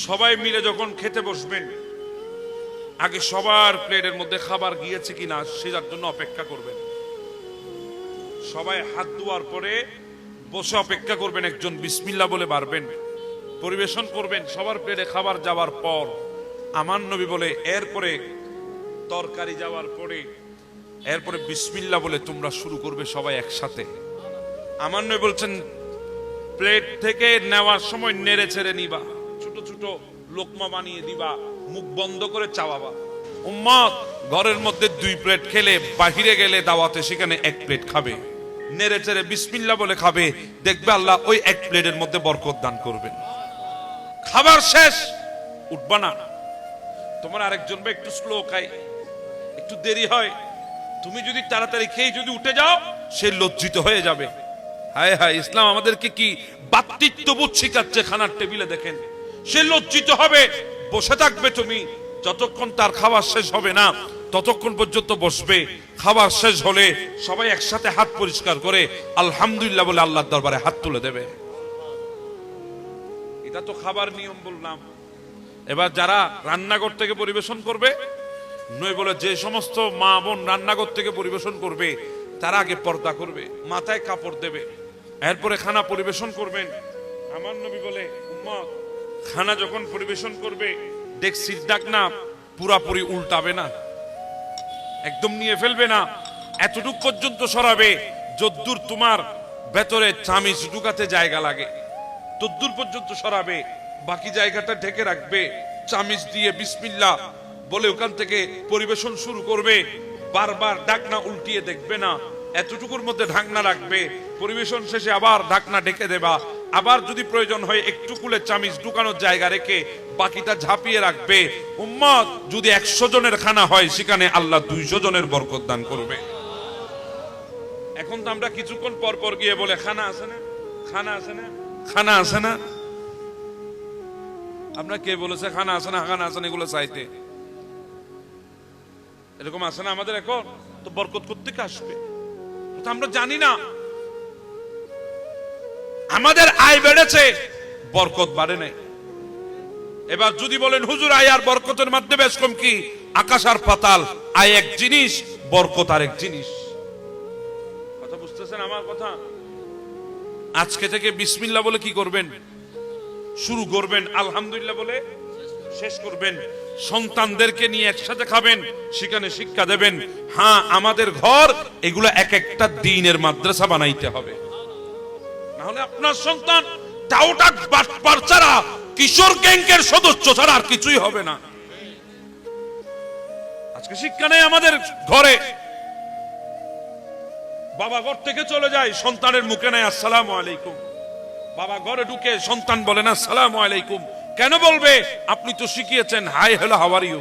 সবাই মিলে যখন খেতে বসবেন, আগে সবার প্লেটের মধ্যে খাবার গিয়েছে কিনা সেটার জন্য অপেক্ষা করবেন। সবাই হাত ধোয়ার পরে বসে অপেক্ষা করবেন, একজন বিসমিল্লাহ বলে বাড়বেন, পরিবেশন করবেন। সবার প্লেটে খাবার যাওয়ার পর আমার নবী বলে এরপরে তরকারি যাওয়ার পরে এরপরে বিসমিল্লাহ বলে তোমরা শুরু করবে সবাই একসাথে। আমার নবী বলছেন প্লেট থেকে নেওয়ার সময় নেড়ে ছেড়ে নিবা, ছোট ছোট লোকমা বানিয়ে দিবা, মুখ বন্ধ করে চাওয়াবা। উম্মত ঘরের মধ্যে 2 প্লেট খেলে বাহিরে গেলে দাওয়াতে সেখানে 1 প্লেট খাবে, নেড়ে চেড়ে বিসমিল্লাহ বলে খাবে, দেখবে আল্লাহ ওই 1 প্লেটের মধ্যে বরকত দান করবেন। খাবার শেষ, উঠবা না। তোমার আরেকজন বা একটু স্লো খায়, একটু দেরি হয়, তুমি যদি তাড়াতাড়ি খেয়ে যদি উঠে যাও সে লজ্জিত হয়ে যাবে। হায় হায়, ইসলাম আমাদেরকে কি বাতৃত্ববোধ শিখাচ্ছে খানার টেবিলে। দেখেন, সে লজ্জিত হবে, বসে থাকবে তুমি যতক্ষণ তার খাবার শেষ হবে না ততক্ষণ পর্যন্ত বসবে। খাবার শেষ হলে সবাই একসাথে হাত পরিষ্কার করে আলহামদুলিল্লাহ বলে আল্লাহর দরবারে হাত তুলে দেবে। এটা তো খাবার নিয়ম বললাম। এবার যারা রান্নাঘর থেকে পরিবেশন করবে, নয় বলে যে সমস্ত মা বোন রান্নাঘর থেকে পরিবেশন করবে তারা আগে পর্দা করবে, মাথায় কাপড় দেবে, এরপরে খানা পরিবেশন করবেন। আমার নবী বলে উম্মত খানা যখন পরিবেশন করবে ডেকচির ঢাকনা পুরাপুরি উল্টাবে না, একদম নিয়ে ফেলবে না, এতটুক পর্যন্ত সরাবে যদ্দূর তোমার ভেতরে চামিচ ঢুকাতে জায়গা লাগে তদ্দূর পর্যন্ত সরাবে, বাকি জায়গাটা ঢেকে রাখবে। চামিচ দিয়ে বিসমিল্লাহ বলে ওখান থেকে পরিবেশন শুরু করবে, বারবার ঢাকনা উল্টিয়ে দেখবে না, এতটুকুর মধ্যে ঢাকনা রাখবে। পরিবেশন শেষে আবার ঢাকনা ঢেকে দেবা, আবার যদি প্রয়োজন হয় একটু কুলে চামিচ ঢুকানোর জায়গা রেখে বাকিটা ঝাঁপিয়ে রাখবে। উম্মত যদি 100 জনের খানা হয় সেখানে আল্লাহ 200 জনের বরকত দান করবে। এখন তো আমরা কিছুক্ষণ পর পর গিয়ে বলে খানা আছে না, খানা আছে না, খানা আছে না। আপনার কে বলেছে খানা আছে না, খানা আছে না এগুলো চাইতে? এরকম আছে না আমাদের? এখন তো বরকত করতে আসবে, আমরা জানি না। আমাদের আয় বেড়েছে, বরকত বাড়ে নাই। এবার যদি বলেন হুজুর আয় আর বরকতের মধ্যে বেশ কম কি? আকাশ আর পাতাল, আয় এক জিনিস, বরকত আর এক জিনিস। কথা বুঝতেছেন আমার কথা? আজকে থেকে বিসমিল্লাহ বলে কি করবেন? শুরু করবেন, আলহামদুলিল্লাহ বলে শেষ করবেন। সন্তানদেরকে নিয়ে একসাথে খাবেন, সেখানে শিক্ষা দেবেন। হ্যাঁ, আমাদের ঘর এগুলো এক একটা দ্বীনের মাদ্রাসা বানাইতে হবে, না হলে আপনার সন্তান টাউটাক বাটপার ছাড়া, কিশোর গ্যাংয়ের সদস্য ছাড়া আর কিছুই হবে না। আজকে শিক্ষা নেই আমাদের ঘরে। বাবা ঘর থেকে চলে যায়, সন্তানের মুখে নেয় আসসালামু আলাইকুম। বাবা ঘরে ঢুকে সন্তান বলে না আসসালামু আলাইকুম। কেন বলবে? আপনি তো শিখিয়েছেন hi hello how are you.